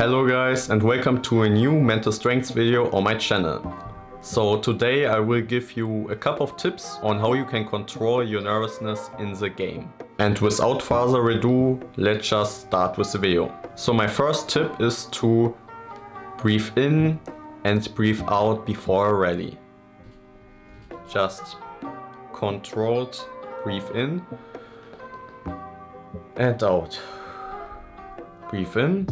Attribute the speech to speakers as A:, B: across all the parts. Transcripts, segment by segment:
A: Hello guys and welcome to a new mental strengths video on my channel. So today I will give you a couple of tips on how you can control your nervousness in the game. And without further ado, let's just start with the video. So my first tip is to breathe in and breathe out before a rally. Just controlled breathe in and out. Breathe in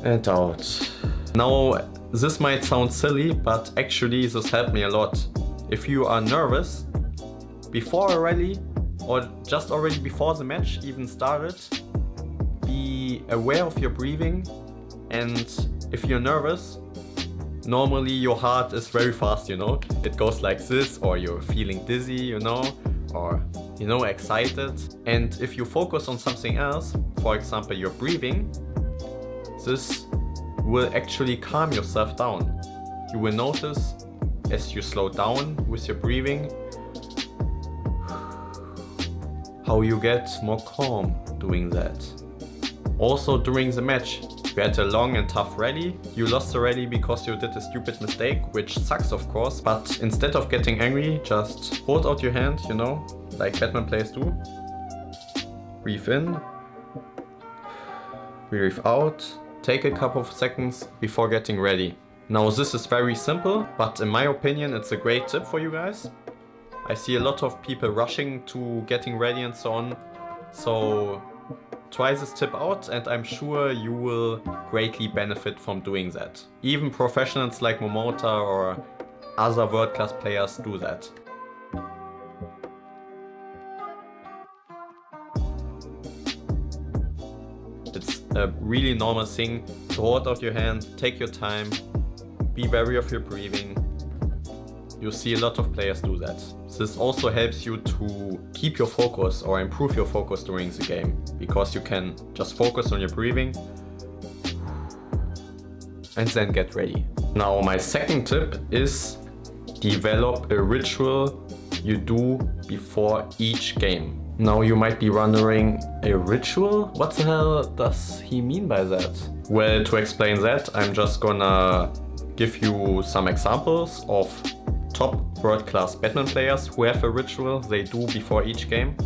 A: and out. Now this might sound silly, but actually this helped me a lot. If you are nervous before a rally or just already before the match even started, be aware of your breathing. And if you're nervous, normally your heart is very fast, you know, it goes like this, or you're feeling dizzy, you know, or excited. And if you focus on something else, for example your breathing, this will actually calm yourself down. You will notice as you slow down with your breathing how you get more calm doing that. Also during the match, you had a long and tough rally. You lost the rally because you did a stupid mistake, which sucks of course, but instead of getting angry, just hold out your hand, you know, like badminton players do. Breathe in, breathe out. Take a couple of seconds before getting ready. Now this is very simple, but in my opinion it's a great tip for you guys. I see a lot of people rushing to getting ready and so on. So try this tip out and I'm sure you will greatly benefit from doing that. Even professionals like Momota or other world-class players do that. It's a really normal thing to hold out your hand, take your time, be wary of your breathing. You see a lot of players do that. This also helps you to keep your focus or improve your focus during the game, because you can just focus on your breathing and then get ready. Now my second tip is develop a ritual you do before each game. Now you might be wondering, a ritual? What the hell does he mean by that? Well, to explain that, I'm just gonna give you some examples of top world-class badminton players who have a ritual they do before each game.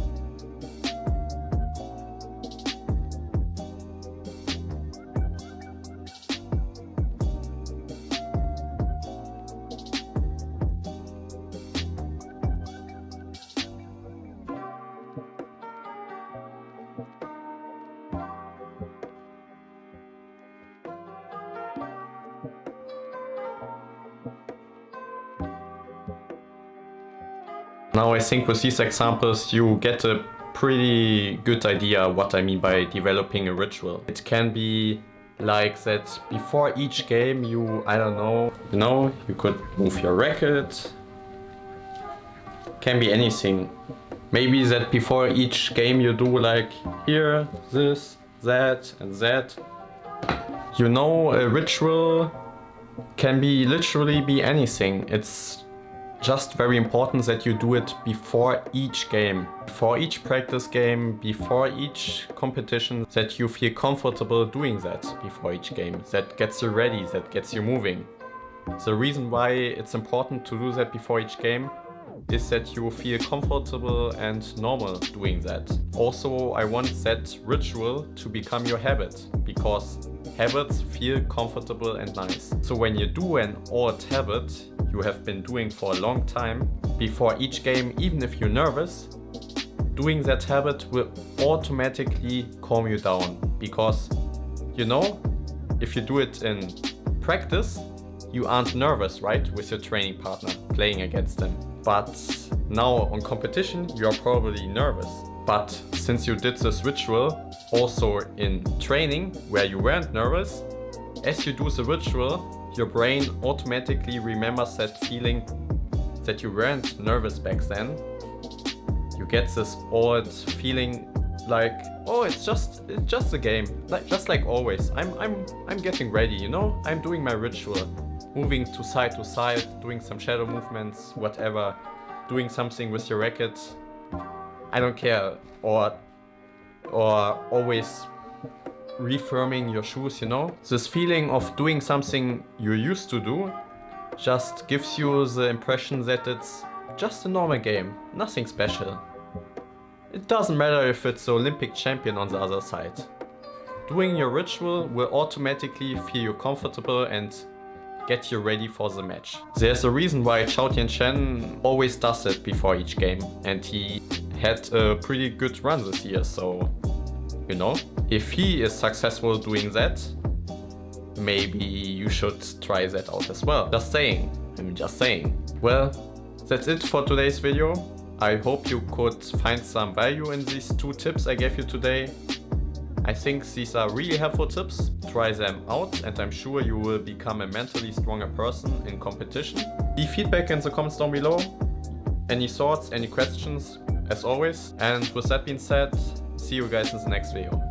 A: Now I think with these examples you get a pretty good idea what I mean by developing a ritual. It can be like that before each game you, I don't know, you could move your racket. Can be anything. Maybe that before each game you do like here, this, that and that. You know, a ritual can be literally be anything. It's just very important that you do it before each game, before each practice game, before each competition, that you feel comfortable doing that before each game. That gets you ready, that gets you moving. The reason why it's important to do that before each game is that you feel comfortable and normal doing that. Also, I want that ritual to become your habit, because habits feel comfortable and nice. So when you do an old habit you have been doing for a long time, before each game, even if you're nervous, doing that habit will automatically calm you down. Because, you know, if you do it in practice, you aren't nervous, right, with your training partner, playing against them. But now on competition, you're probably nervous. But since you did this ritual also in training, where you weren't nervous, as you do the ritual, your brain automatically remembers that feeling that you weren't nervous back then. You get this old feeling like, oh, it's just a game, just like always. I'm getting ready, you know? I'm doing my ritual, moving to side, doing some shadow movements, whatever, doing something with your racket. I don't care, or always refirming your shoes, you know? This feeling of doing something you used to do just gives you the impression that it's just a normal game, nothing special. It doesn't matter if it's the Olympic champion on the other side. Doing your ritual will automatically feel you comfortable and get you ready for the match. There's a reason why Chao Tianchen always does it before each game, and he had a pretty good run this year, so you know, if he is successful doing that, maybe you should try that out as well. Just saying, I'm just saying. Well, that's it for today's video. I hope you could find some value in these 2 tips I gave you today. I think these are really helpful tips. Try them out and I'm sure you will become a mentally stronger person in competition. Leave feedback in the comments down below. Any thoughts, any questions, as always. And with that being said, see you guys in the next video.